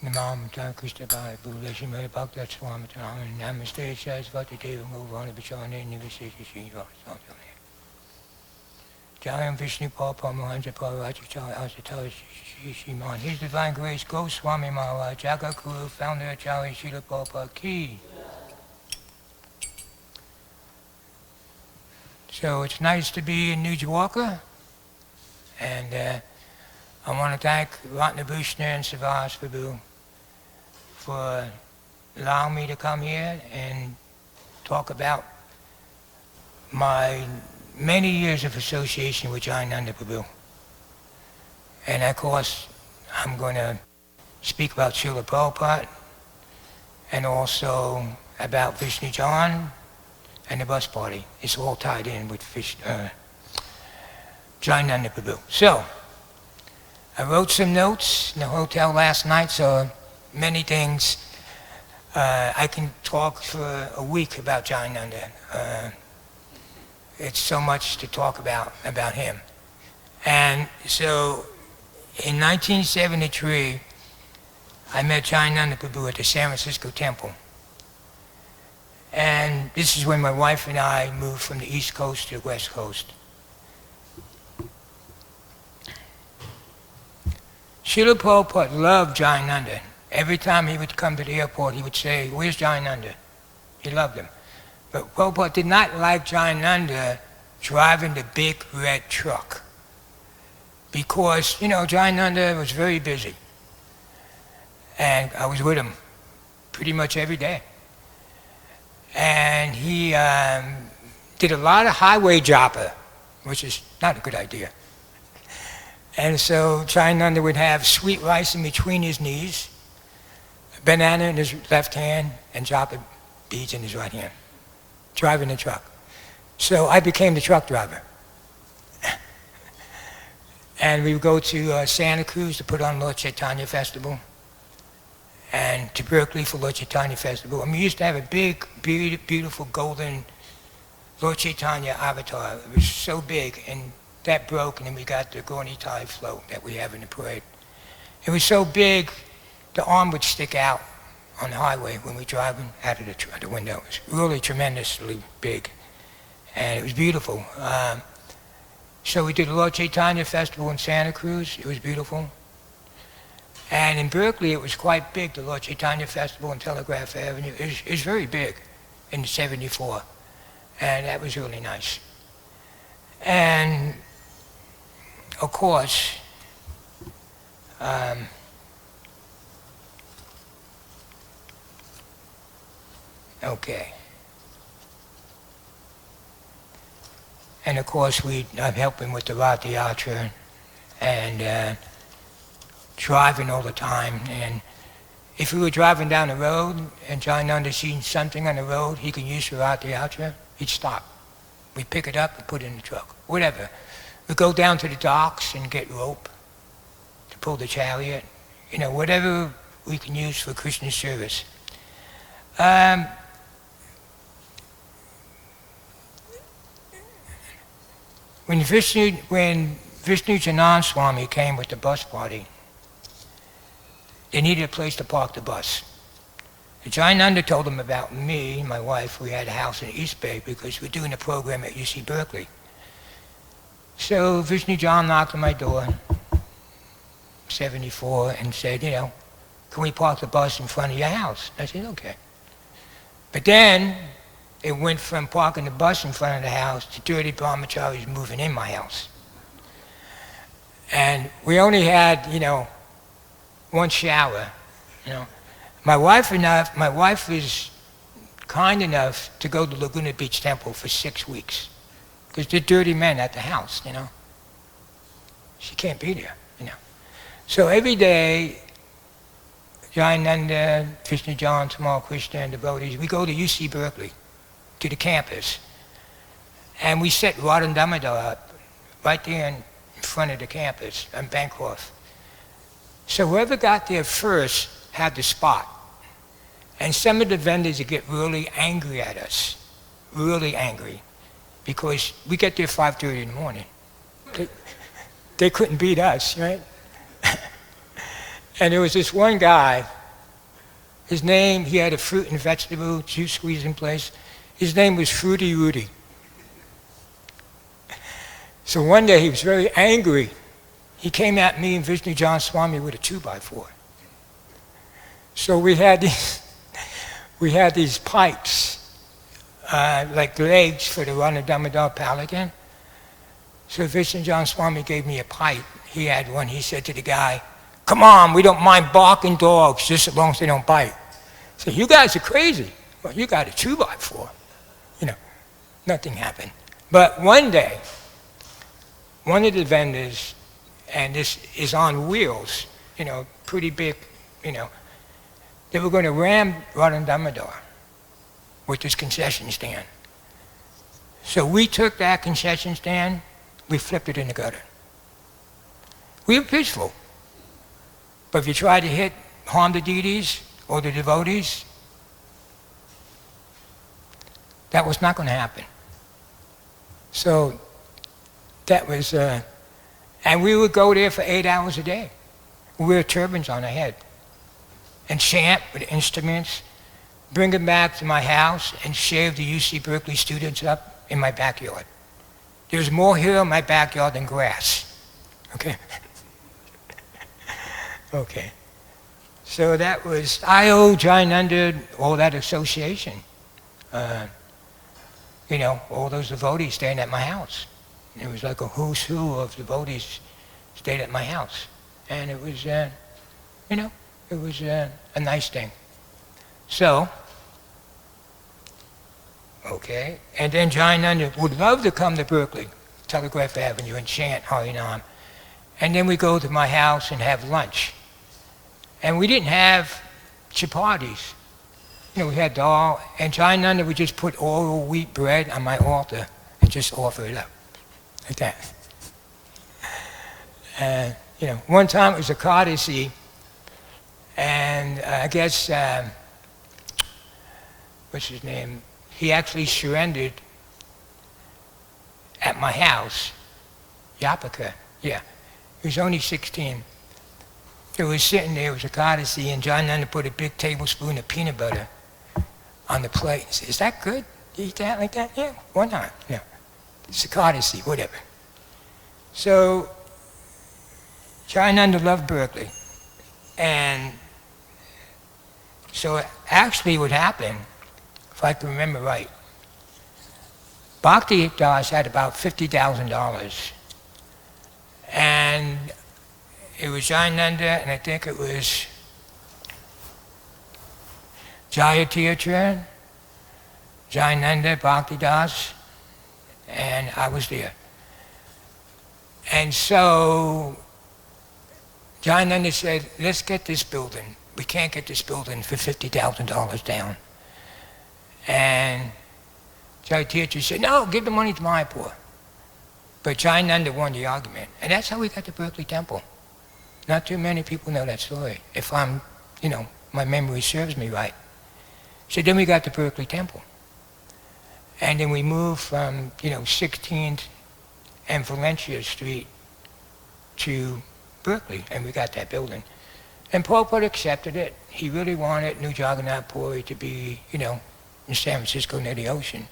Namam Krishna Bhai Bhuleshim Hare Bhakta Swami Namaste Saraswati Deva Govana Vichane Nivasesi Srinivas Jayam Vishnu Papa Mohanja Parvachachari Asatara Shiman. His Divine Grace Goswami Maharaj Jagakuru Founder Acharya Srila Prabhupada Ki. So it's nice to be in New Dwarka, and I want to thank Ratnabhushna and Savas Prabhu for allowing me to come here and talk about my many years of association with Jayananda Prabhu. And of course, I'm going to speak about Srila Prabhupada and also about Vishnu John and the bus party. It's all tied in with Jayananda Prabhu. So, I wrote some notes in the hotel last night, so many things. I can talk for a week about Jayananda. It's so much to talk about him. And so in 1973, I met Jayananda Prabhu at the San Francisco Temple. And this is when my wife and I moved from the East Coast to the West Coast. Srila Prabhupada loved Jayananda. Every time he would come to the airport, he would say, "Where's Jayananda?" He loved him. But Prabhupada did not like Jayananda driving the big red truck. Because, Jayananda was very busy. And I was with him pretty much every day. And he did a lot of highway japa, which is not a good idea. And so Jayananda would have sweet rice in between his knees, a banana in his left hand, and japa beads in his right hand, driving the truck. So I became the truck driver. And we would go to Santa Cruz to put on Lord Chaitanya Festival, and to Berkeley for Lord Chaitanya Festival. And we used to have a big, beautiful golden Lord Chaitanya avatar. It was so big, and that broke, and then we got the Gauni Thai float that we have in the parade. It was so big, the arm would stick out on the highway when we were driving out of the window. It was really tremendously big, and it was beautiful. So we did the Lord Chaitanya Festival in Santa Cruz. It was beautiful. And in Berkeley, it was quite big, the Lord Chaitanya Festival on Telegraph Avenue. It was very big in '74, and that was really nice. And of course, okay. And of course, I'm helping with the Rath Yatra and driving all the time. And if we were driving down the road and Jayananda seen something on the road he could use for Rath Yatra, he'd stop. We'd pick it up and put it in the truck, whatever. We'd go down to the docks and get rope to pull the chariot, whatever we can use for Krishna service. When Vishnu Jananda Swami came with the bus party, they needed a place to park the bus. Jayananda told them about me and my wife. We had a house in East Bay because we're doing a program at UC Berkeley. So Vishnu John knocked on my door, 74, and said, can we park the bus in front of your house? I said, okay. But then it went from parking the bus in front of the house to dirty brahmacharis moving in my house. And we only had, one shower, My wife is kind enough to go to Laguna Beach Temple for 6 weeks. Because they're dirty men at the house, She can't be there, So every day, Jayananda, Vishnu John, Tamal Krishna, and devotees, we go to UC Berkeley, to the campus. And we set Radha Damodar up right there in front of the campus on Bancroft. So whoever got there first had the spot. And some of the vendors would get really angry at us, really angry, because we get there 5:30 in the morning. They couldn't beat us, right? And there was this one guy, his name, he had a fruit and vegetable juice squeezing place. His name was Fruity Rudy. So one day he was very angry. He came at me and Vishnu John Swami with a 2x4. So we had these pipes, like legs for the Radha Damodar Pelican. So Vishnu John Swami gave me a pipe. He had one. He said to the guy, "Come on, we don't mind barking dogs just as long as they don't bite." So you guys are crazy. Well, you got a 2x4. Nothing happened. But one day, one of the vendors, and this is on wheels, pretty big, they were going to ram Radha Damodar with this concession stand. So we took that concession stand, we flipped it in the gutter. We were peaceful. But if you try to harm the deities or the devotees, that was not going to happen. So that was, and we would go there for 8 hours a day. We wear turbans on our head and chant with instruments, bring them back to my house and shave the UC Berkeley students up in my backyard. There's more hair in my backyard than grass, okay? Okay. So that was, I owe Jayananda all that association. All those devotees staying at my house. It was like a who's who of devotees stayed at my house. And it was, it was a nice thing. So, okay. And then Jayananda would love to come to Berkeley, Telegraph Avenue, and chant Harinam. And then we go to my house and have lunch. And we didn't have chapatis. We had dal, and Jayananda would just put all wheat bread on my altar and just offer it up, like that. And, one time it was a Kadasi, and I guess, what's his name? He actually surrendered at my house, Yapaka, yeah. He was only 16. He was sitting there, it was a Kadasi, and Jayananda put a big tablespoon of peanut butter on the plate and said, "Is that good? You eat that like that?" "Yeah, why not?" "Yeah, it's a courtesy, whatever." So Jayananda loved Berkeley. And so actually what happened, if I can remember right, Bhakti Das had about $50,000. And it was Jayananda, and I think it was Jayatirtha, Jayananda, Bhakti Das, and I was there. And so Jayananda said, "Let's get this building. We can't get this building for $50,000 down." And Jayatirtha said, "No, give the money to Mayapur." But Jayananda won the argument. And that's how we got the Berkeley Temple. Not too many people know that story, if my memory serves me right. So then we got the Berkeley Temple. And then we moved from, 16th and Valencia Street to Berkeley, and we got that building. And Prabhupada accepted it. He really wanted New Jagannath Puri to be, in San Francisco near the ocean.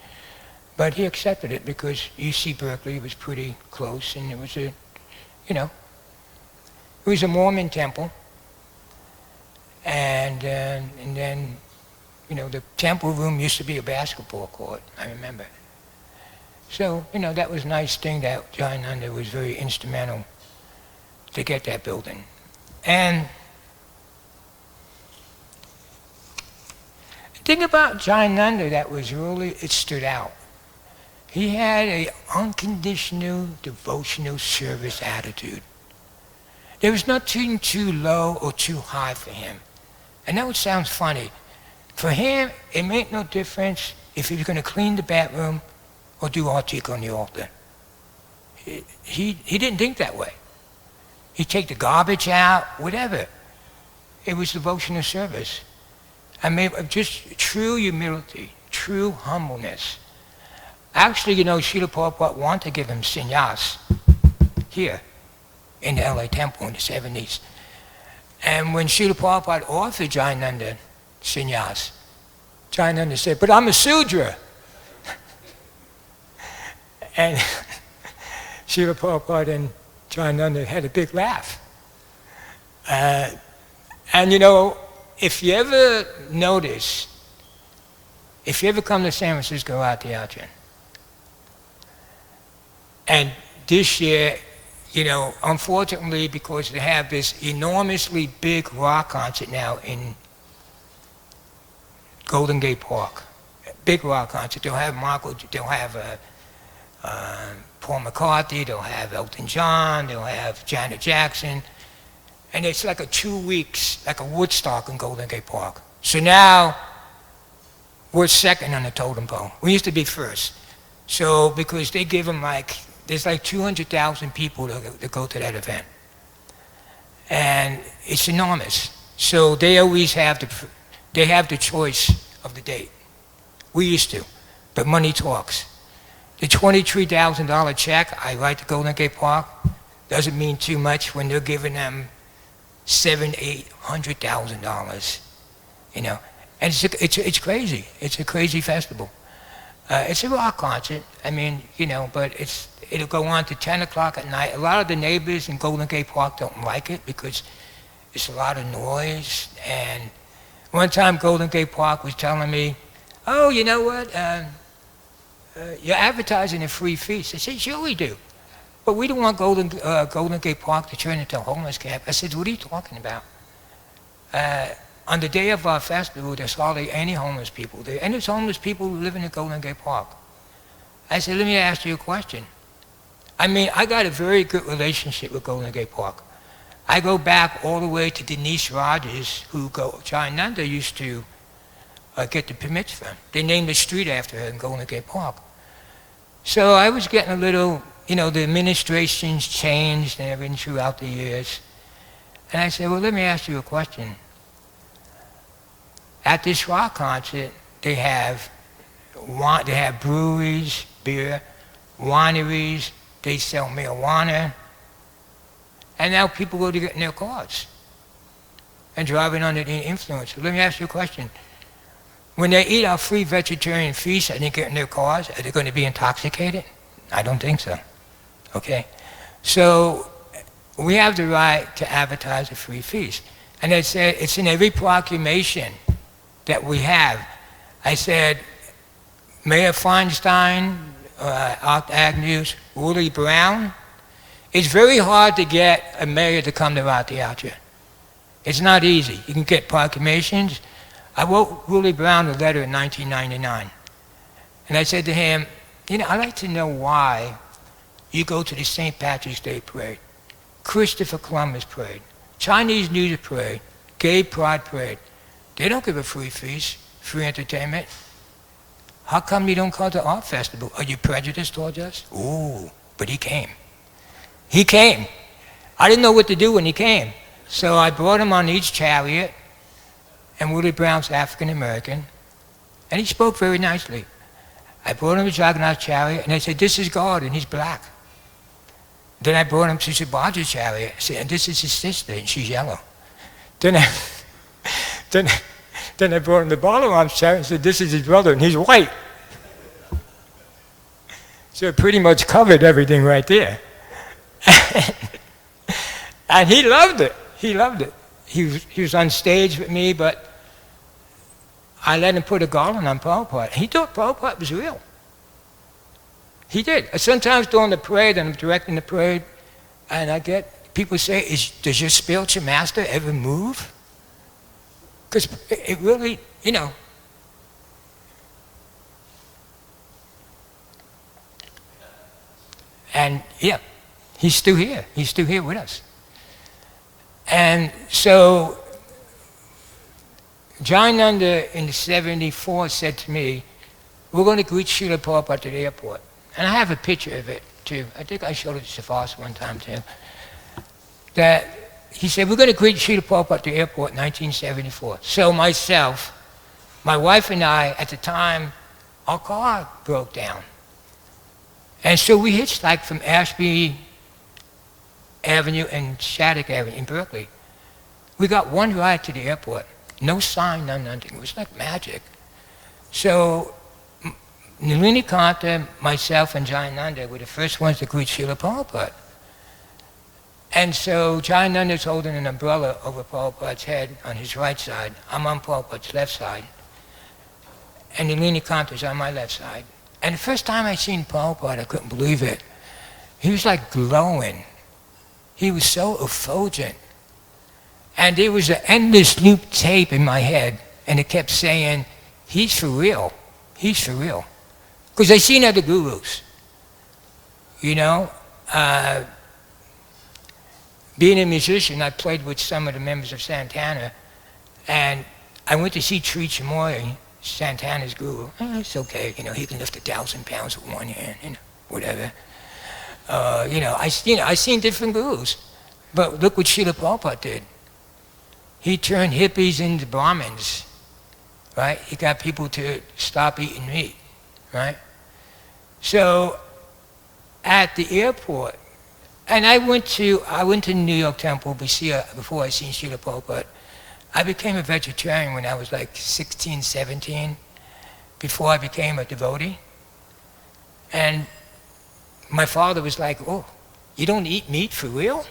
But he accepted it because UC Berkeley was pretty close, and it was it was a Mormon temple. And then, the temple room used to be a basketball court, I remember. So, that was a nice thing that Jayananda was very instrumental to get that building. And the thing about Jayananda that was really, it stood out. He had an unconditional devotional service attitude. There was nothing too low or too high for him. And that sounds funny. For him, it made no difference if he was going to clean the bathroom or do artik on the altar. He didn't think that way. He'd take the garbage out, whatever. It was devotional service. I mean, just true humility, true humbleness. Actually, Srila Prabhupada wanted to give him sannyas here in the LA temple in the 70s. And when Srila Prabhupada offered Jayananda sannyas, Jayananda said, "But I'm a Sudra." And Srila Prabhupada and Jayananda had a big laugh. And you know, if you ever notice, if you ever come to San Francisco out the Yatra, and this year, you know, unfortunately, because they have this enormously big rock concert now in Golden Gate Park, big rock concert. They'll have they'll have Paul McCartney, they'll have Elton John, they'll have Janet Jackson, and it's like a 2 weeks, like a Woodstock in Golden Gate Park. So now we're second on the totem pole. We used to be first. So because they give them there's like 200,000 people that go to that event. And it's enormous. So they always have the choice of the date. We used to, but money talks. The $23,000 check I write to Golden Gate Park doesn't mean too much when they're giving them $700,000-$800,000, you know. And it's crazy. It's a crazy festival. It's a rock concert. I mean, you know, but it'll go on to 10 o'clock at night. A lot of the neighbors in Golden Gate Park don't like it because it's a lot of noise. And one time Golden Gate Park was telling me, "Oh, you know what? You're advertising a free feast." I said, "Sure we do. But we don't want Golden Gate Park to turn into a homeless camp." I said, "What are you talking about? On the day of our festival, there's hardly any homeless people there. And there's homeless people who live in the Golden Gate Park." I said, "Let me ask you a question. I mean, I got a very good relationship with Golden Gate Park. I go back all the way to Denise Rogers, who Jayananda used to get the permits from. They named the street after her in Golden Gate Park." So I was getting a little, you know, the administration's changed and everything throughout the years. And I said, "Well, let me ask you a question. At this rock concert, they have breweries, beer, wineries, they sell marijuana, and now people go to get in their cars and driving under the influence. So let me ask you a question. When they eat our free vegetarian feast and they get in their cars, are they going to be intoxicated? I don't think so. Okay? So we have the right to advertise a free feast. And I said, it's in every proclamation that we have. I said, Mayor Feinstein, Art Agnews, Willie Brown, it's very hard to get a mayor to come to Rath Yatra. It's not easy. You can get proclamations. I wrote Willie Brown a letter in 1999. And I said to him, you know, I'd like to know why you go to the St. Patrick's Day Parade, Christopher Columbus Parade, Chinese New Year Parade, Gay Pride Parade. They don't give a free feast, free entertainment. How come you don't come to our festival? Are you prejudiced towards us? Ooh, but he came. He came. I didn't know what to do when he came. So I brought him on each chariot, and Willie Brown's African American, and he spoke very nicely. I brought him to Jagannatha chariot, and I said, this is God, and he's black. Then I brought him to Subhadra's chariot, I said, and this is his sister, and she's yellow. Then I brought him to Balaram's chariot and said, this is his brother, and he's white. So it pretty much covered everything right there. And he loved it. He loved it. He was on stage with me, but I let him put a garland on Prabhupada. He thought Prabhupada was real. He did. Sometimes during the parade, and I'm directing the parade, and I get people say, does your spiritual master ever move? Because it really, you know. And yeah, he's still here. He's still here with us. And so Jayananda in '74 said to me, we're going to greet Srila Prabhupada at the airport. And I have a picture of it too. I think I showed it to Safas one time too. That he said, we're going to greet Srila Prabhupada at the airport in 1974. So myself, my wife and I, at the time, our car broke down. And so we hitchhiked from Ashby Avenue and Shattuck Avenue in Berkeley. We got one ride to the airport. No sign, no nothing. It was like magic. So Nalini Kanta, myself, and Jayananda were the first ones to greet Srila Prabhupada. And so Jayananda's holding an umbrella over Prabhupada's head on his right side. I'm on Prabhupada's left side. And Nalini Kanta's on my left side. And the first time I seen Prabhupada, I couldn't believe it. He was like glowing. He was so effulgent. And there was an endless loop tape in my head, and it kept saying, he's for real. He's for real. Because I seen other gurus. You know? Being a musician, I played with some of the members of Santana, and I went to see Sri Chimoy, Santana's guru. It's okay, you know, he can lift 1,000 pounds with one hand, you know, whatever. I seen different gurus, but look what Srila Prabhupada did. He turned hippies into Brahmins, right? He got people to stop eating meat, right? So at the airport, and I went to New York Temple before I seen Srila Prabhupada. I became a vegetarian when I was like 16, 17, before I became a devotee. And my father was like, oh, you don't eat meat for real?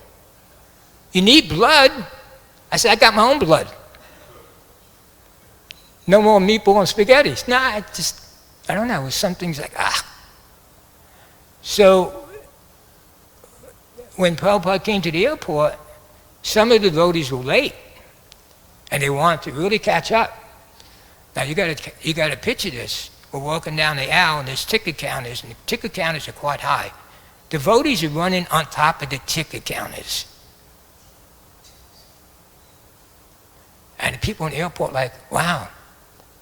You need blood? I said, I got my own blood. No more meatball and spaghetti. No, I don't know, it was some things like, So when Prabhupada came to the airport, some of the devotees were late, and they wanted to really catch up. Now you got to picture this. We're walking down the aisle, and there's ticket counters, and the ticket counters are quite high. Devotees are running on top of the ticket counters. And the people in the airport like, wow,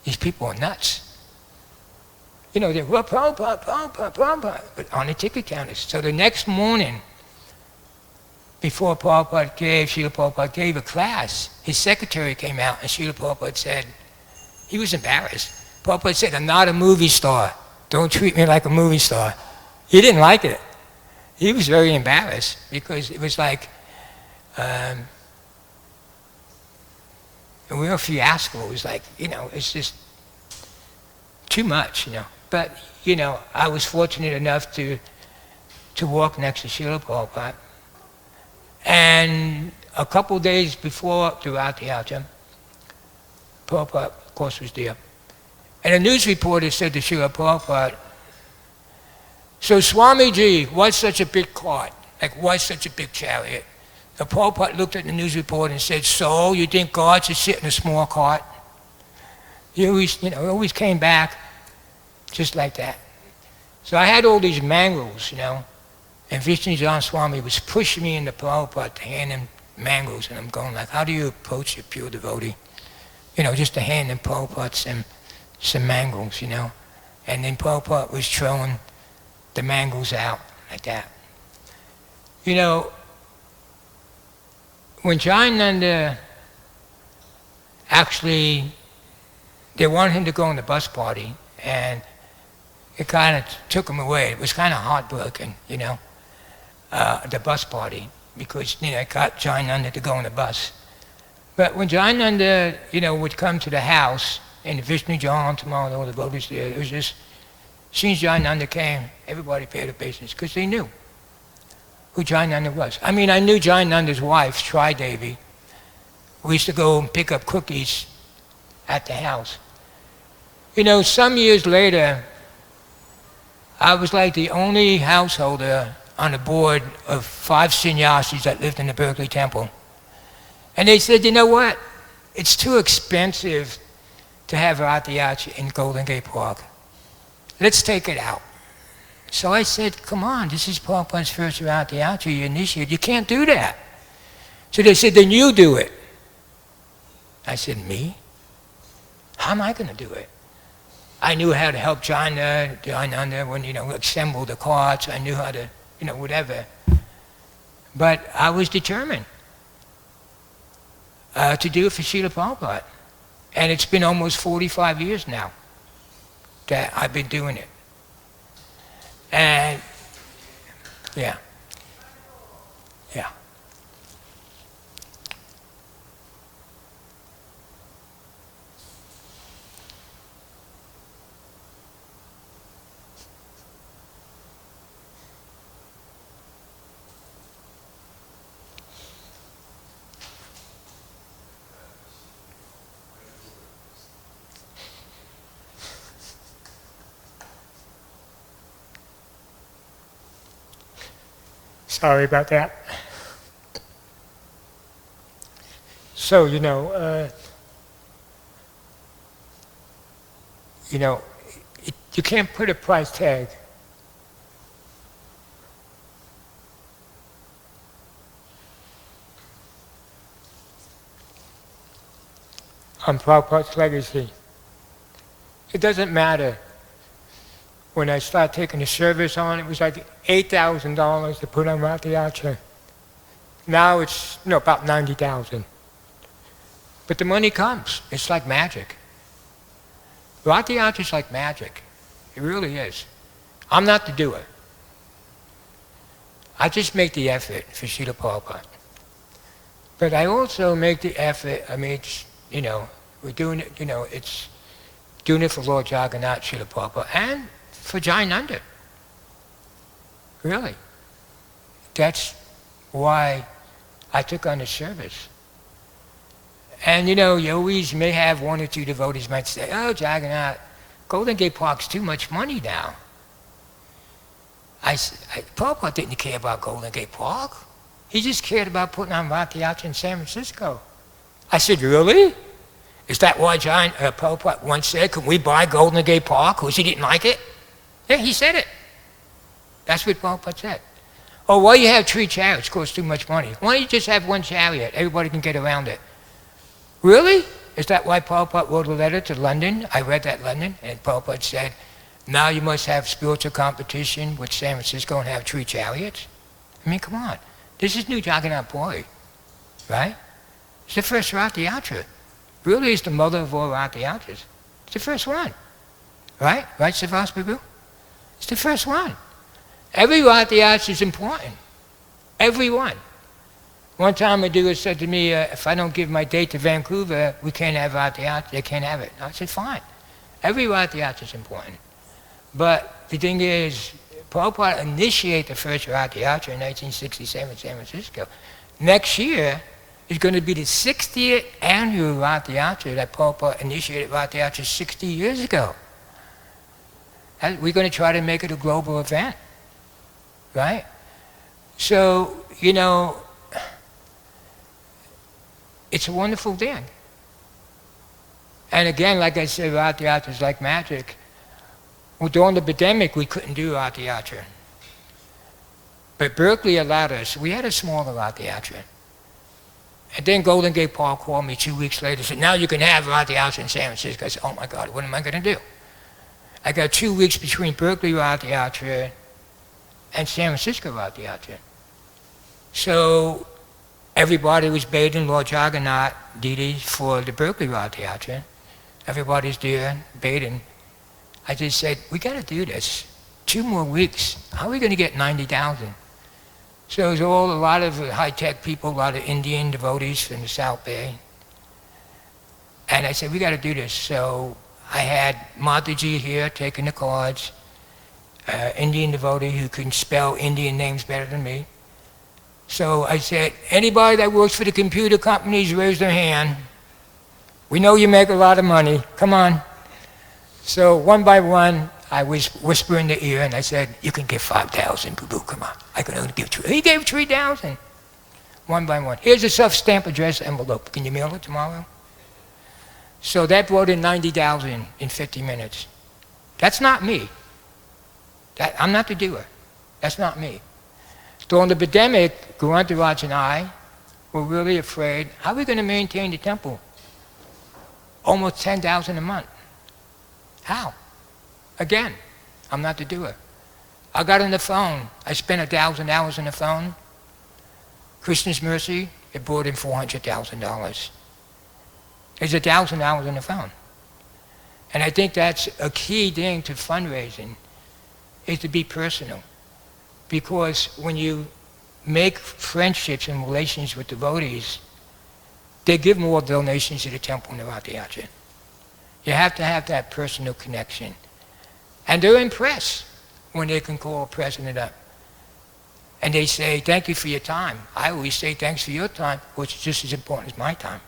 these people are nuts. You know, they're, well, Prabhupada, but on the ticket counters. So the next morning, before Srila Prabhupada gave a class, his secretary came out, and Srila Prabhupada said, he was embarrassed. Prabhupada said, I'm not a movie star. Don't treat me like a movie star. He didn't like it. He was very embarrassed, because it was like a real fiasco. It was like, you know, it's just too much, you know. But, you know, I was fortunate enough to walk next to Srila Prabhupada. And a couple days before, throughout the Alta, Prabhupada, of course, was there. And a news reporter said to Srila Prabhupada, so Swamiji, what's such a big cart? Like, what's such a big chariot? The Prabhupada looked at the news report and said, so, you think God should sit in a small cart? He always came back just like that. So I had all these mangles, you know, and Vishnujan Swami was pushing me into Prabhupada to hand him mangles, and I'm going like, how do you approach a pure devotee? You know, just to hand him Prabhupada some mangles, you know. And then Prabhupada was throwing the mangles out like that. You know, when Jayananda actually, they wanted him to go on the bus party, and it kind of took him away. It was kind of heartbroken, you know, the bus party, because, you know, it got Jayananda to go on the bus. But when Jayananda, you know, would come to the house, and Vishnu John, tomorrow, all the devotees there, it was just, since Jayananda came, everybody paid obeisance, because they knew who Jayananda was. I mean, I knew Jayananda's wife, Tri Devi. We used to go and pick up cookies at the house. You know, some years later, I was like the only householder on the board of 5 sannyasis that lived in the Berkeley Temple. And they said, you know what? It's too expensive to have Rathiyacha in Golden Gate Park. Let's take it out. So I said, come on, this is Prabhupada's first Rathiyacha, you initiate. You can't do that. So they said, then you do it. I said, me? How am I going to do it? I knew how to help Jayananda when, you know, assemble the carts. I knew how to, you know, whatever. But I was determined to do it for Srila Prabhupada. And it's been almost 45 years now that I've been doing it. And, yeah. Sorry about that. So, you can't put a price tag on Prabhupada's legacy. It doesn't matter. When I started taking the service on, it was like $8,000 to put on Rathiyatrā. Now it's about $90,000. But the money comes. It's like magic. Rathiyatrā is like magic. It really is. I'm not the doer. I just make the effort for Srila Prabhupada. But I also make the effort, we're doing it, it's doing it for Lord Jagannatha, Srila Prabhupada, and for Jayananda. Really. That's why I took on the service. And you always may have one or two devotees might say, oh, Jagannath, Golden Gate Park's too much money now. Prabhupada didn't care about Golden Gate Park. He just cared about putting on Rathiyatrā in San Francisco. I said, really? Is that why Prabhupada once said, can we buy Golden Gate Park because he didn't like it? Yeah, he said it. That's what Prabhupada said. Oh, why you have 3 chariots? Costs too much money. Why don't you just have 1 chariot? Everybody can get around it. Really? Is that why Prabhupada wrote a letter to London? I read that London, and Prabhupada said, now you must have spiritual competition with San Francisco and have 3 chariots? I mean, come on. This is New Jagannath Puri, right? It's the first Rathiyatrā. Really is the mother of all Rathiyatras. It's the first one. Right? Right, Savas Prabhu? It's the first one. Every Rathiyatra is important. Every one. One time a doer said to me, if I don't give my date to Vancouver, we can't have Rathiyatra, they can't have it. I said, fine. Every Rathiyatra is important. But the thing is, Prabhupada initiated the first Rathiyatra in 1967 in San Francisco. Next year is going to be the 60th annual Rathiyatra that Prabhupada initiated Rathiyatra 60 years ago. And we're going to try to make it a global event, right? So, it's a wonderful thing. And again, like I said, Rathiyatra is like magic. Well, during the pandemic, we couldn't do Rathiyatra. But Berkeley allowed us. We had a smaller Rathiyatra. And then Golden Gate Park called me 2 weeks later and said, now you can have Rathiyatra in San Francisco. I said, oh my God, what am I going to do? I got 2 weeks between Berkeley Rathiyatra and San Francisco Rathiyatra. So everybody was bathing Lord Jagannath Didi for the Berkeley Rathiyatra. Everybody's there bathing. I just said, we got to do this. 2 more weeks. How are we going to get 90,000? So it was a lot of high-tech people, a lot of Indian devotees from the South Bay. And I said, we got to do this. So I had Mataji here taking the cards, Indian devotee who can spell Indian names better than me. So I said, anybody that works for the computer companies, raise their hand. We know you make a lot of money. Come on. So one by one, I was whispering in the ear, and I said, you can give 5,000, Prabhu, come on. I can only give 3. He gave 3,000. One by one. Here's a self-stamp address envelope. Can you mail it tomorrow? So that brought in 90,000 in 50 minutes. That's not me. I'm not the doer. That's not me. During the pandemic, Gurantaraj and I were really afraid, how are we going to maintain the temple? Almost 10,000 a month. How? Again, I'm not the doer. I got on the phone. I spent 1,000 hours on the phone. Krishna's Mercy, it brought in $400,000. There's 1,000 hours on the phone. And I think that's a key thing to fundraising, is to be personal. Because when you make friendships and relations with devotees, they give more donations to the temple in the Rathiyatra. You have to have that personal connection. And they're impressed when they can call a president up. And they say, thank you for your time. I always say, thanks for your time, which is just as important as my time.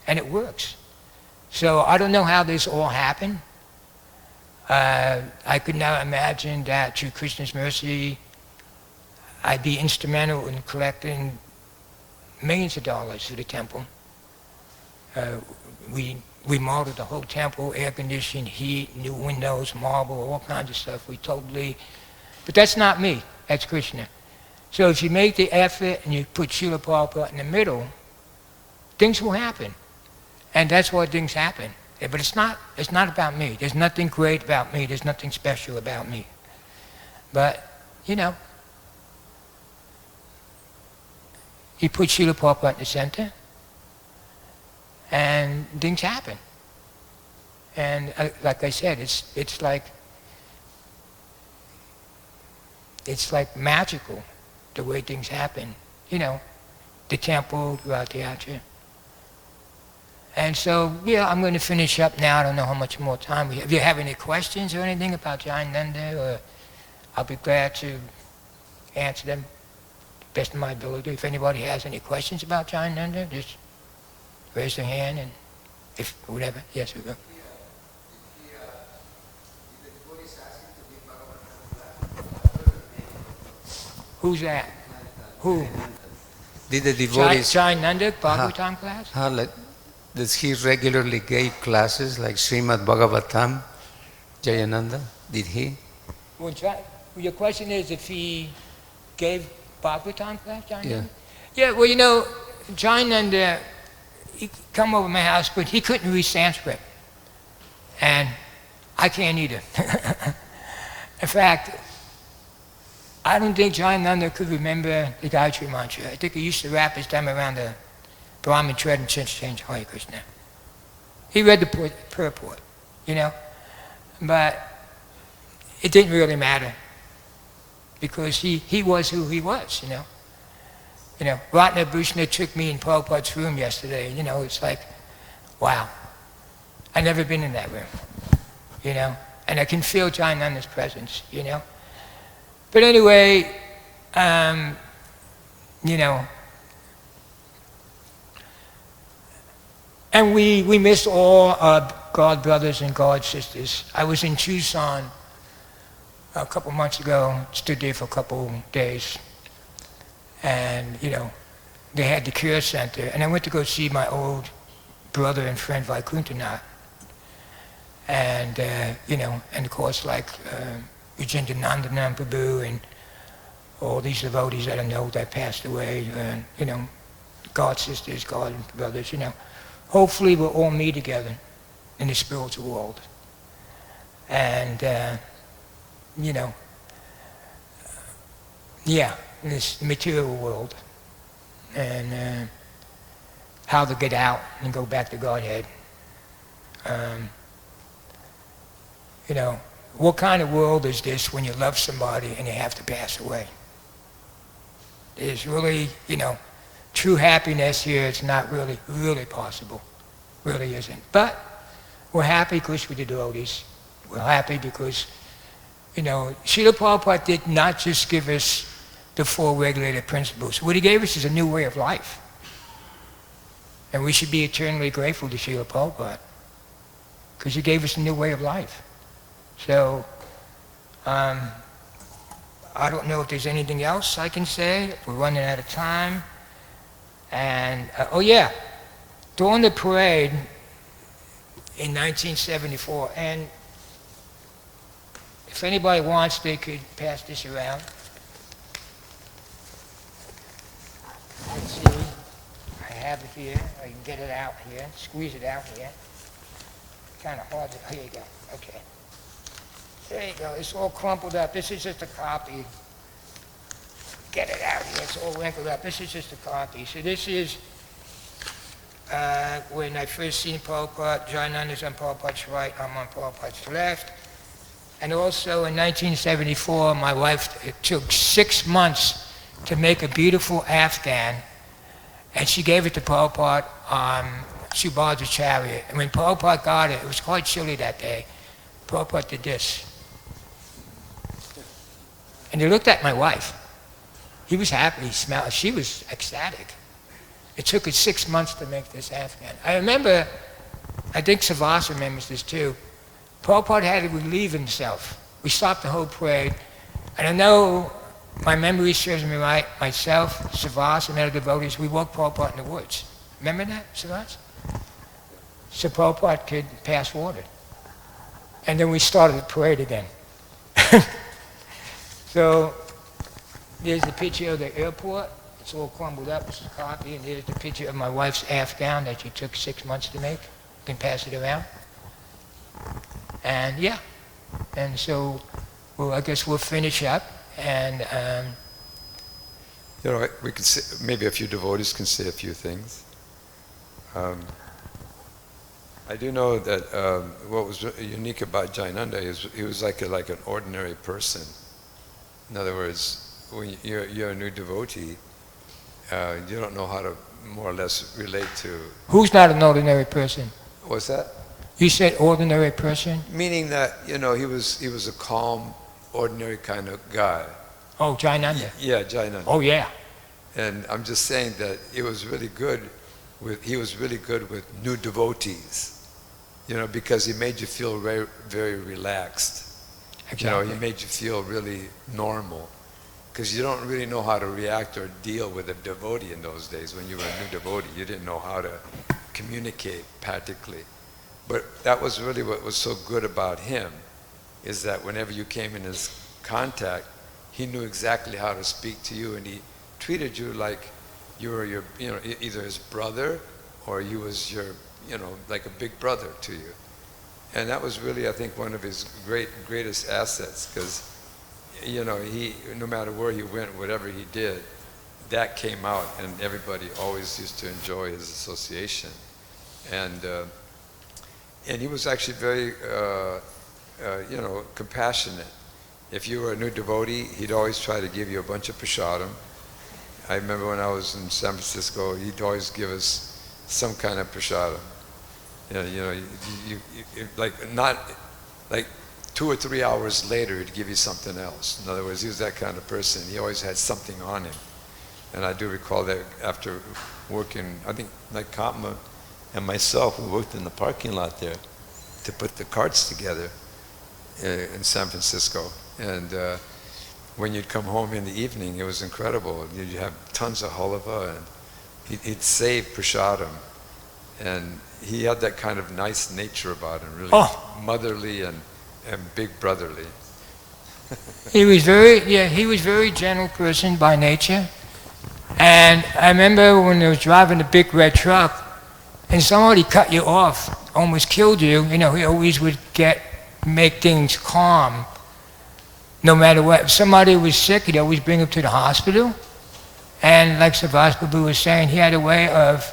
And it works. So I don't know how this all happened. I could now imagine that through Krishna's mercy, I'd be instrumental in collecting millions of dollars for the temple. We remodeled the whole temple, air conditioning, heat, new windows, marble, all kinds of stuff. But that's not me, that's Krishna. So if you make the effort and you put Srila Prabhupada in the middle, things will happen. And that's why things happen. But it's not about me. There's nothing great about me. There's nothing special about me. But, you put Srila Prabhupada in the center, and things happen. And like I said, it's like magical, the way things happen. The temple, throughout the Yatra. And so, I'm going to finish up now. I don't know how much more time we have. If you have any questions or anything about Jayananda, or I'll be glad to answer them best of my ability. If anybody has any questions about Jayananda, just raise their hand, and if whatever. Yes, we go. Who's that? Who? Did the devotees... Jayananda, Bhagavatam class? Does he regularly give classes like Srimad Bhagavatam, Jayananda? Did he? Well, your question is if he gave Bhagavatam class, Jayananda? Yeah, well, Jayananda, he come over to my house, but he couldn't read Sanskrit. And I can't either. In fact, I don't think Jayananda could remember the Gayatri Mantra. I think he used to wrap his thumb around the Brahmin tread and change Hare Krishna. He read the purport, but it didn't really matter because he was who he was, Ratna Bhushna took me in Prabhupada's room yesterday, it's like, wow, I've never been in that room, and I can feel Jayananda's presence, But anyway, and we miss all our God brothers and God sisters. I was in Tucson a couple months ago, stood there for a couple days, and they had the Cure Center, and I went to go see my old brother and friend Vaikuntanath, and and of course Jayananda Prabhu and all these devotees that I know that passed away, God sisters, God brothers, Hopefully we'll all meet together in the spiritual world. And, in this material world. And how to get out and go back to Godhead. What kind of world is this when you love somebody and you have to pass away? There's really, true happiness here, it's not really possible. Really isn't. But we're happy because we're the devotees. We're happy because, Srila Prabhupada did not just give us the 4 regulated principles. What he gave us is a new way of life. And we should be eternally grateful to Srila Prabhupada because he gave us a new way of life. So, I don't know if there's anything else I can say. We're running out of time. And, during the parade in 1974, and if anybody wants, they could pass this around. Let's see. I have it here. I can get it out here. Squeeze it out here. Kind of hard to... Here you go. Okay. There you go. It's all crumpled up. This is just a copy. Get it out here. It's all wrinkled up. This is just a copy. So this is when I first seen Prabhupada. Jayananda's on Prabhupada's right. I'm on Prabhupada's left. And also in 1974, my wife, it took 6 months to make a beautiful Afghan. And she gave it to Prabhupada on Subhadra chariot. And when Prabhupada got it, it was quite chilly that day. Prabhupada did this. And he looked at my wife. He was happy, he smiled. She was ecstatic. It took us 6 months to make this Afghan. I remember, I think Savas remembers this too, Prabhupada had to relieve himself. We stopped the whole parade, and I know my memory serves me right, myself, Savas, and other devotees, we woke Prabhupada in the woods. Remember that, Savas? So Prabhupada could pass water. And then we started the parade again. So there's the picture of the airport. It's all crumbled up. It's a copy. And there's the picture of my wife's Afghan that she took 6 months to make. You can pass it around. And yeah. And so, well, I guess we'll finish up. And You know, we could say, maybe a few devotees can say a few things. I do know that what was unique about Jayananda is he was like an ordinary person. In other words, when you're a new devotee, you don't know how to more or less relate to. who's not an ordinary person? What's that? You said ordinary person? Meaning that he was a calm, ordinary kind of guy. Oh, Jayananda. Yeah, Jayananda. Oh, yeah. And I'm just saying that he was really good with new devotees. Because he made you feel very, very relaxed. Exactly. He made you feel really normal. Because you don't really know how to react or deal with a devotee in those days. When you were a new devotee, you didn't know how to communicate practically. But that was really what was so good about him, is that whenever you came in his contact, he knew exactly how to speak to you, and he treated you like you were either his brother or he was your, like a big brother to you. And that was really, I think, one of his greatest assets, because, he, no matter where he went, whatever he did, that came out, and everybody always used to enjoy his association. And he was actually very, compassionate. If you were a new devotee, he'd always try to give you a bunch of prasadam. I remember when I was in San Francisco, he'd always give us some kind of prasadam. Like 2 or 3 hours later, he'd give you something else. In other words, he was that kind of person. He always had something on him. And I do recall that after working, I think like Katma and myself, we worked in the parking lot there to put the carts together in San Francisco. And when you'd come home in the evening, it was incredible. You'd have tons of halava, and he'd save prasadam. And he had that kind of nice nature about him, really motherly and big brotherly. He was very gentle person by nature. And I remember when I was driving a big red truck, and somebody cut you off, almost killed you, he always would make things calm, no matter what. If somebody was sick, he'd always bring them to the hospital. And like Savas Prabhu was saying, he had a way of,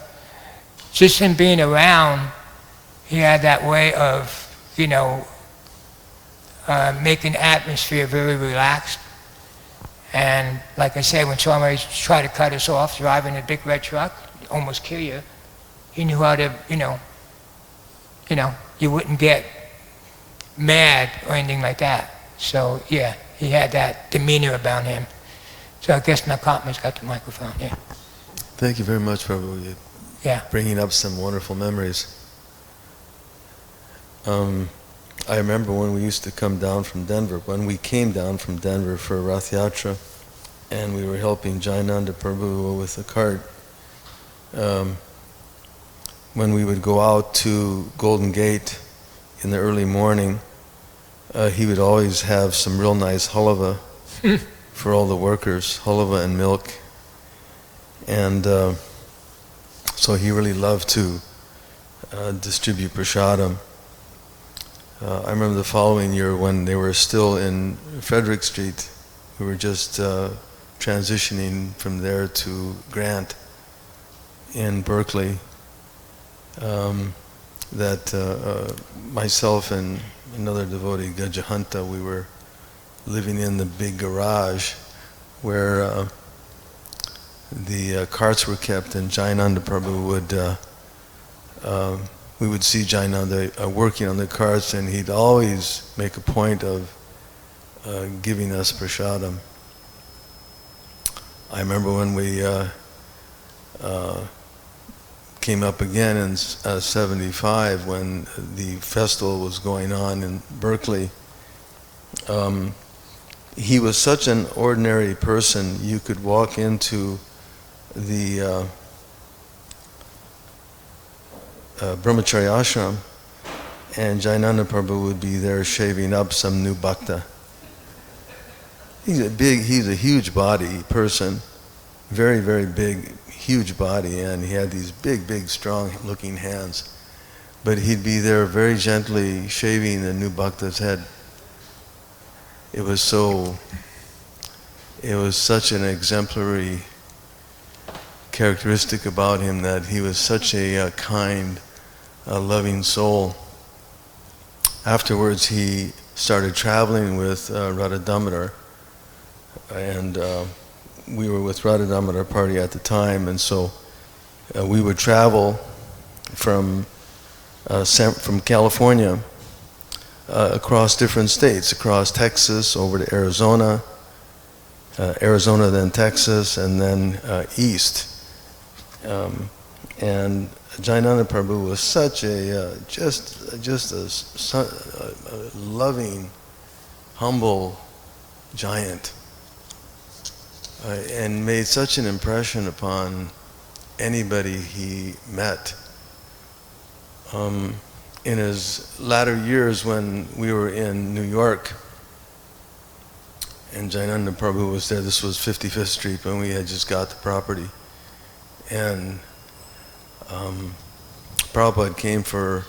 just him being around, he had that way of, making the atmosphere very relaxed. And like I said, when somebody tried to cut us off driving a big red truck, almost kill you, he knew how to, you wouldn't get mad or anything like that. So yeah, he had that demeanor about him. So I guess Nakatma's got the microphone, yeah. Thank you very much, Prabhu. You're bringing up some wonderful memories. I remember when we used to come down from Denver, when we came down from Denver for Rath Yatra, and we were helping Jayananda Prabhu with the cart. When we would go out to Golden Gate in the early morning, he would always have some real nice halava for all the workers, halava and milk. And so he really loved to distribute prasadam. I remember the following year when they were still in Frederick Street, we were just transitioning from there to Grant in Berkeley, that myself and another devotee, Jagannatha, we were living in the big garage where the carts were kept, and Jayananda Prabhu would we would see Jayananda working on the carts, and he'd always make a point of giving us prasadam. I remember when we came up again in 75 when the festival was going on in Berkeley. he was such an ordinary person. You could walk into the Brahmacharya ashram, and Jayananda Prabhu would be there shaving up some new bhakta. He's a huge body person, very, very big, huge body, and he had these big, strong looking hands. But he'd be there very gently shaving the new bhakta's head. It was such an exemplary characteristic about him, that he was such a kind, loving soul. Afterwards, he started traveling with Radha Damodar, and we were with Radha Damodar party at the time, and so we would travel from California across different states, across Texas, over to Arizona, Arizona then Texas, and then east. And Jayananda Prabhu was such a just a loving, humble giant, and made such an impression upon anybody he met. In his latter years, when we were in New York, and Jayananda Prabhu was there, this was 55th Street, when we had just got the property. And Prabhupada came for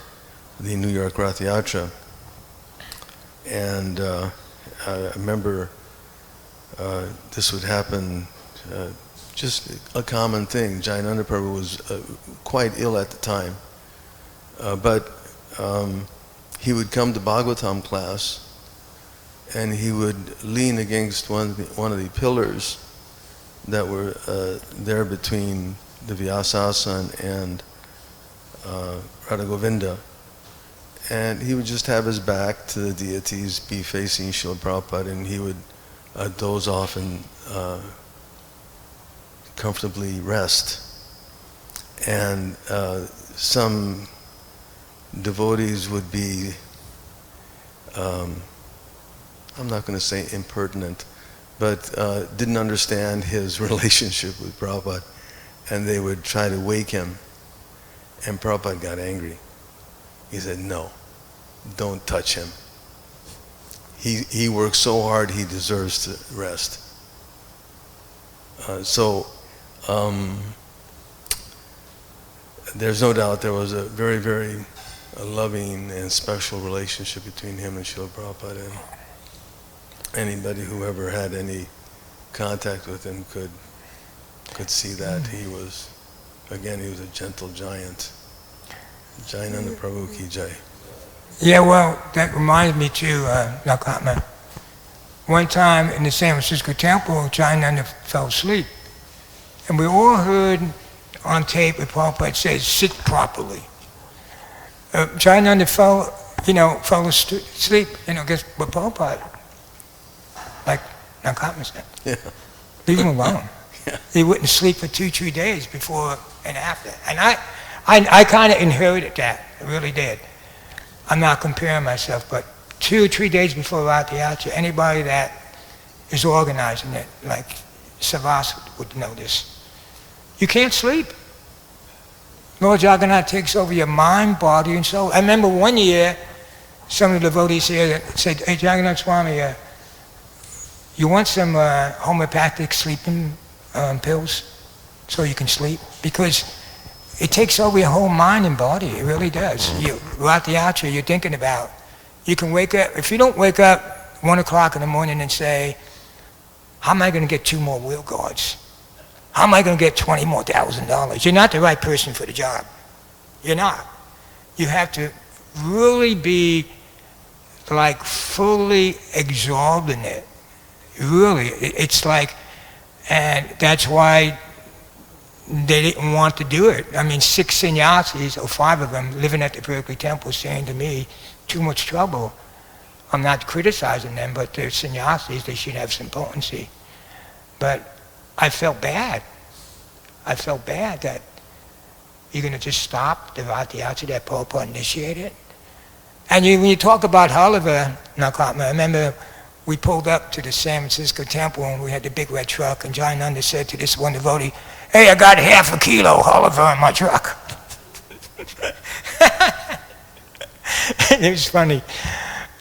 the New York Rath Yatra, and I remember this would happen, just a common thing. Jayananda Prabhu was quite ill at the time, but he would come to Bhagavatam class, and he would lean against one of the pillars that were there between the Vyasasana and Radha Govinda, and he would just have his back to the deities, be facing Srila Prabhupada, and he would doze off and comfortably rest. And some devotees would be, I'm not going to say impertinent, but didn't understand his relationship with Prabhupada, and they would try to wake him, and Prabhupada got angry. He said, "No, don't touch him. He works so hard, he deserves to rest." There's no doubt there was a very, very loving and special relationship between him and Srila Prabhupada, and anybody who ever had any contact with him could see that. He was a gentle giant. Jayananda Prabhu ki jai. Yeah, well, that reminds me too, Nakatma. One time in the San Francisco temple, Jayananda fell asleep. And we all heard on tape what Prabhupada says, "Sit properly." Jayananda fell asleep, guess what Prabhupada, like Nakatma said. Yeah. Leave him alone. Yeah. He wouldn't sleep for 2-3 days before and after. And I kind of inherited that, I really did. I'm not comparing myself, but 2 or 3 days before Rath Yatra, anybody that is organizing it, like Savas would know this, you can't sleep. Lord Jagannatha takes over your mind, body, and soul. I remember one year, some of the devotees here said, "Hey, Jagannatha Swami, you want some homeopathic sleeping pills so you can sleep?" Because it takes over your whole mind and body. It really does. Rath Yatra, you're thinking about. You can wake up. If you don't wake up 1 o'clock in the morning and say, "How am I going to get 2 more wheel guards? How am I going to get $20,000 more? You're not the right person for the job. You're not. You have to really be like fully absorbed in it. Really, it's like, and that's why they didn't want to do it. I mean, 6 sannyasis, or 5 of them, living at the Berkeley Temple, saying to me, "Too much trouble." I'm not criticizing them, but they're sannyasis, they should have some potency. But I felt bad. I felt bad that you're going to just stop the Rath Yatra that Prabhupada initiated. And when you talk about Holiver, Nakatma, I remember we pulled up to the San Francisco temple and we had the big red truck, and Jayananda said to this one devotee, "Hey, I got half a kilo Oliver in my truck." It was funny.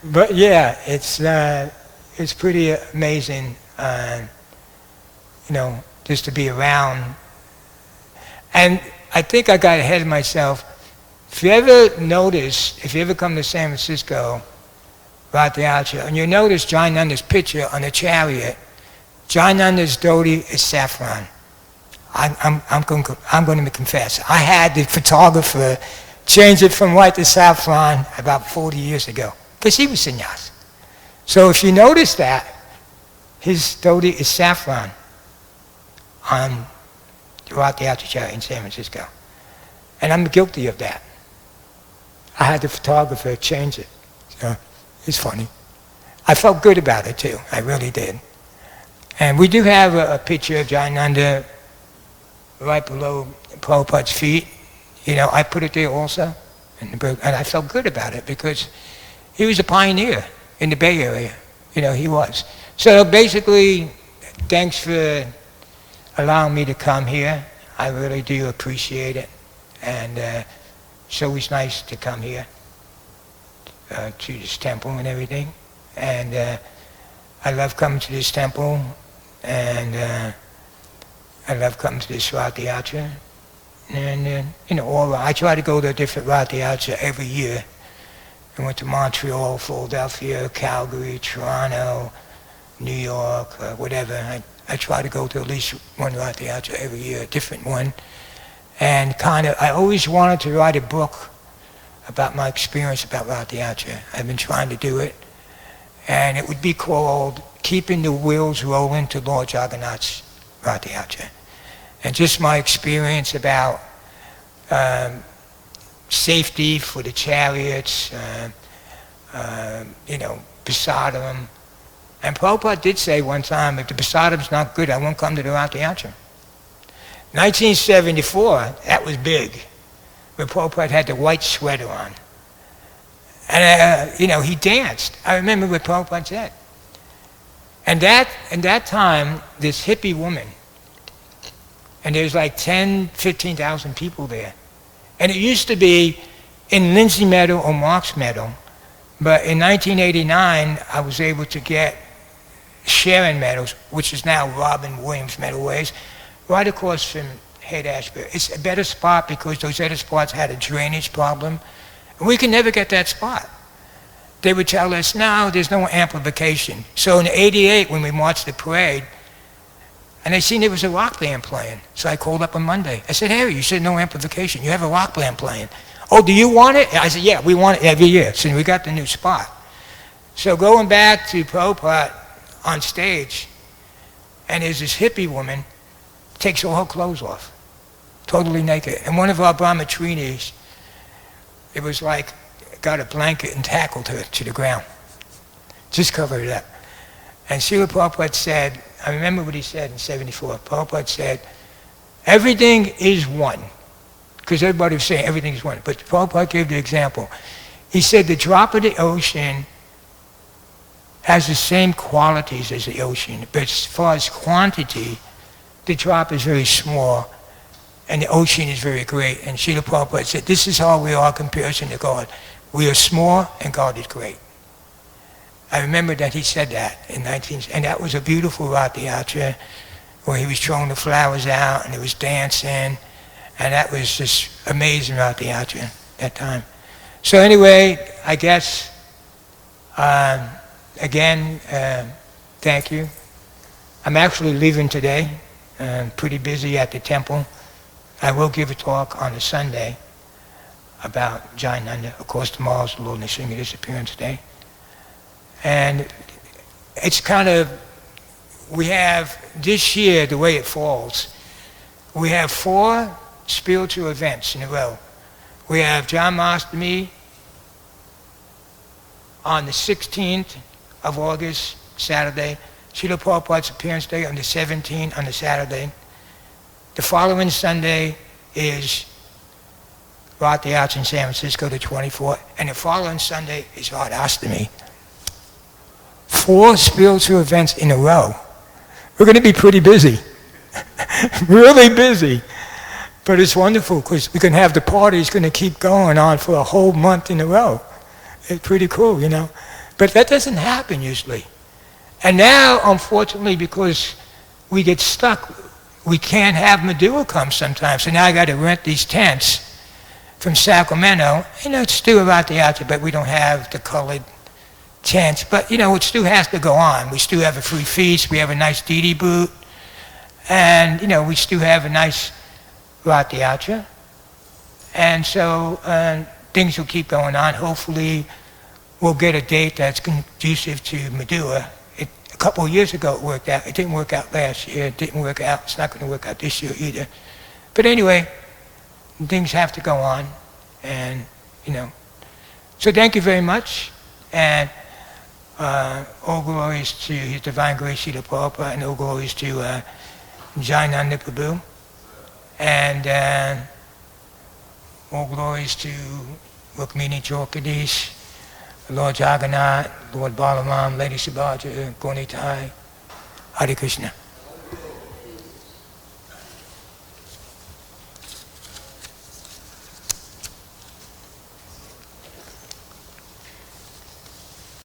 But yeah, it's pretty amazing, just to be around. And I think I got ahead of myself. If you ever come to San Francisco, Rathiacha, and you notice Jayananda's picture on the chariot, Jayananda's dhoti is saffron. I'm going to confess. I had the photographer change it from white to saffron about 40 years ago, because he was sannyas. So if you notice that, his dhoti is saffron on the Rathiacha chariot in San Francisco. And I'm guilty of that. I had the photographer change it. So it's funny. I felt good about it too. I really did. And we do have a picture of Jayananda right below Prabhupada's feet. I put it there also. And I felt good about it because he was a pioneer in the Bay Area. He was. So basically, thanks for allowing me to come here. I really do appreciate it. And it's always nice to come here to this temple and everything. And I love coming to this temple, and I love coming to this Rathiacha. And I try to go to a different Rathiacha every year. I went to Montreal, Philadelphia, Calgary, Toronto, New York, whatever. I try to go to at least one Rathiacha every year, a different one. And I always wanted to write a book about my experience about Rathiacha. I've been trying to do it. And it would be called Keeping the Wheels Rolling to Lord Jagannatha's Rathiacha. And just my experience about safety for the chariots, prasadam. And Prabhupada did say one time, if the prasadam's not good, I won't come to the Rathiacha. 1974, that was big, when Prabhupada had the white sweater on. And, he danced. I remember what Prabhupada said. And that time, this hippie woman, and there's like 10, 15,000 people there. And it used to be in Lindsay Meadow or Marks Meadow, but in 1989, I was able to get Sharon Meadows, which is now Robin Williams Meadowways, right across from Haight-Ashbury. It's a better spot because those other spots had a drainage problem. And we could never get that spot. They would tell us, no, there's no amplification. So in '88, when we marched the parade, and I seen there was a rock band playing. So I called up on Monday. I said, Harry, you said no amplification. You have a rock band playing. Oh, do you want it? I said, yeah, we want it every year. So we got the new spot. So going back to Prabhupada on stage, and there's this hippie woman, takes all her clothes off, totally naked. And one of our brahmatrinis, it was like, got a blanket and tackled her to the ground. Just covered it up. And Srila Prabhupada said, I remember what he said in '74. Prabhupada said, everything is one. Because everybody was saying everything is one. But Prabhupada gave the example. He said the drop of the ocean has the same qualities as the ocean. But as far as quantity, the drop is very small and the ocean is very great. And Srila Prabhupada said, this is how we are in comparison to God. We are small and God is great. I remember that he said that in and that was a beautiful Rathiacha where he was throwing the flowers out and he was dancing, and that was just amazing Rathiacha that time. So anyway, I guess, again, thank you. I'm actually leaving today. I'm pretty busy at the temple. I will give a talk on a Sunday about Jayananda. Of course, tomorrow's the Lord Nrsimha Disappearance Day. And it's we have this year, the way it falls, we have 4 spiritual events in a row. We have Janmashtami on the 16th of August, Saturday. Srila Prabhupada's Appearance Day on the 17th on the Saturday. The following Sunday is Rathiacha in San Francisco, the 24th. And the following Sunday is Radhastami. 4 spiritual events in a row. We're going to be pretty busy. Really busy. But it's wonderful because we can have the parties going to keep going on for a whole month in a row. It's pretty cool, you know. But that doesn't happen usually. And now, unfortunately, because we get stuck, we can't have Madura come sometimes. So now I got to rent these tents from Sacramento. You know, it's still about the altar, but we don't have the colored tents. But, you know, it still has to go on. We still have a free feast. We have a nice Didi boot. And, you know, we still have a nice Rati Acha. And so things will keep going on. Hopefully, we'll get a date that's conducive to Madura. A couple of years ago it worked out. It didn't work out last year. It didn't work out. It's not going to work out this year either. But anyway, things have to go on. And, you know. So thank you very much. And all glories to His Divine Grace Srila Prabhupada, and all glories to Jayananda Prabhu. And all glories to Rukmini Chokadish, Lord Jagannath, Lord Balaram, Lady Subhadra, Gaunitai, Hare Krishna.